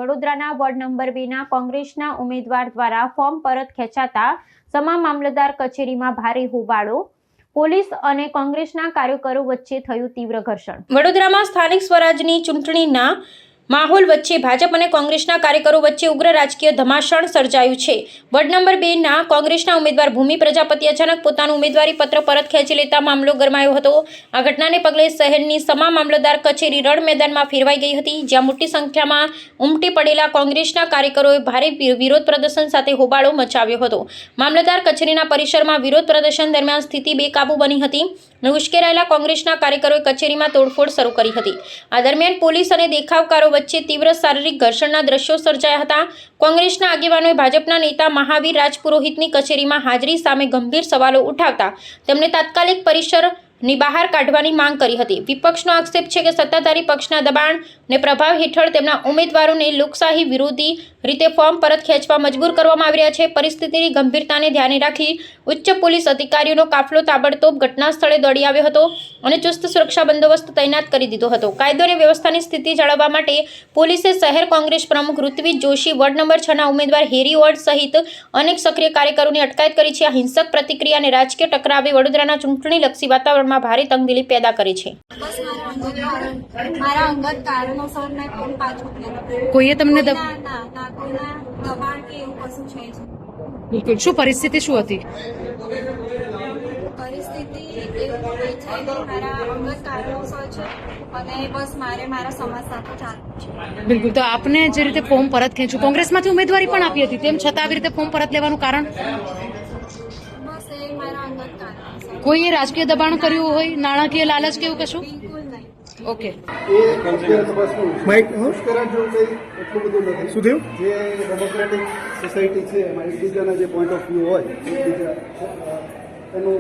વડોદરાના ward number 2ના કોંગ્રેસના ઉમેદવાર દ્વારા ફોર્મ પરત ખેંચાતા સમા મામલતદાર કચેરીમાં ભારે હોબાળો, પોલીસ અને કોંગ્રેસના કાર્યકરો વચ્ચે થયું તીવ્ર ઘર્ષણ। વડોદરામાં સ્થાનિક સ્વરાજની ચૂંટણીના માહોલ વચ્ચે ભાજપ અને કોંગ્રેસના કાર્યકરો વચ્ચે ઉગ્ર રાજકીય ધમાસાણ સર્જાયું છે। વોર્ડ નંબર 2ના કોંગ્રેસના ઉમેદવાર ભૂમિ પ્રજાપતિ અચાનક પોતાનું ઉમેદવારી પત્ર પરત ખેંચી લેતા મામલો ગરમાયો હતો। આ ઘટનાને પગલે શહેરની સમા મામલતદાર કચેરી રણ મેદાનમાં ફેરવાઈ ગઈ હતી, જ્યાં મોટી સંખ્યામાં ઉમટી પડેલા કોંગ્રેસના કાર્યકરોએ ભારે વિરોધ પ્રદર્શન સાથે હોબાળો મચાવ્યો હતો। મામલતદાર કચેરીના પરિસરમાં વિરોધ પ્રદર્શન દરમિયાન સ્થિતિ બેકાબૂ બની હતી અને ઉશ્કેરાયેલા કોંગ્રેસના કાર્યકરોએ કચેરીમાં તોડફોડ શરૂ કરી હતી। આ દરમિયાન પોલીસ અને દેખાવકારો વચ્ચે તીવ્ર શારીરિક ઘર્ષણના દ્રશ્યો સર્જાયા હતા। કોંગ્રેસના આગેવાનોએ ભાજપના નેતા મહાવીર રાજપુરોહિતની કચેરીમાં હાજરી સામે ગંભીર સવાલો ઉઠાવતા તેમને તાત્કાલિક પરિસરની બહાર કાઢવાની માંગ કરી હતી। વિપક્ષનો આક્ષેપ છે કે સત્તાધારી પક્ષના દબાણ અને પ્રભાવ હેઠળ તેમના ઉમેદવારોને લોકશાહી વિરોધી રીતે ફોર્મ પરત ખેંચવા મજબૂર કરવામાં આવી રહ્યા છે। પરિસ્થિતિની ગંભીરતાને ધ્યાને રાખી ઉચ્ચ પોલીસ અધિકારીઓનો કાફલો તાબડતોબ ઘટના સ્થળે દોડી આવ્યો હતો અને ચુસ્ત સુરક્ષા બંદોબસ્ત તૈનાત કરી દીધો હતો। કાયદો અને વ્યવસ્થાની સ્થિતિ જાળવવા માટે પોલીસે શહેર કોંગ્રેસ પ્રમુખ ઋત્વિજ જોશી, વોર્ડ નંબર 6ના ઉમેદવાર હેરી વોર્ડ સહિત અનેક સક્રિય કાર્યકરોની અટકાયત કરી છે। આ હિંસક પ્રતિક્રિયા અને રાજકીય ટકરાવે વડોદરાના ચૂંટણીલક્ષી વાતાવરણમાં ભારે તંગદિલી પેદા કરી છે। મારા અંગત કારણોસર મેં ફોન પાછો કર્યો। કોઈએ તમને કોઈના દબાણ કે એવું કશું છે જ બિલકુલ શું પરિસ્થિતિ શું હતી? પરિસ્થિતિ એવું કંઈ છે કે મારા અંગત કારણોસર છે અને બસ મારે મારા સમાજ સાથે ચાલવું છે। બિલકુલ, તો આપને જે રીતે ફોર્મ પરત ખેંચ્યું, કોંગ્રેસમાંથી ઉમેદવારી પણ આપી હતી, તેમ છતાં આવી રીતે ફોર્મ પરત લેવાનું કારણ? બસ એ મારા અંગત કારણોસર। કોઈએ રાજકીય દબાણ કર્યું હોય, નાણાકીય લાલચ કે એવું કશું? બિલકુલ નહીં। ઓકે, શું થયું? જે ડેમોક્રેટિક સોસાયટી છે એમાં એકબીજાના જે પોઈન્ટ ઓફ વ્યૂ હોય એકબીજા એનું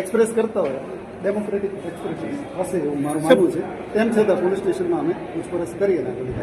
એક્સપ્રેસ કરતા હોય, ડેમોક્રેટિક એક્સપ્રેશન હશે એવું મારું માનવું છે। તેમ છતાં પોલીસ સ્ટેશનમાં અમે પૂછપરછ કરીએ.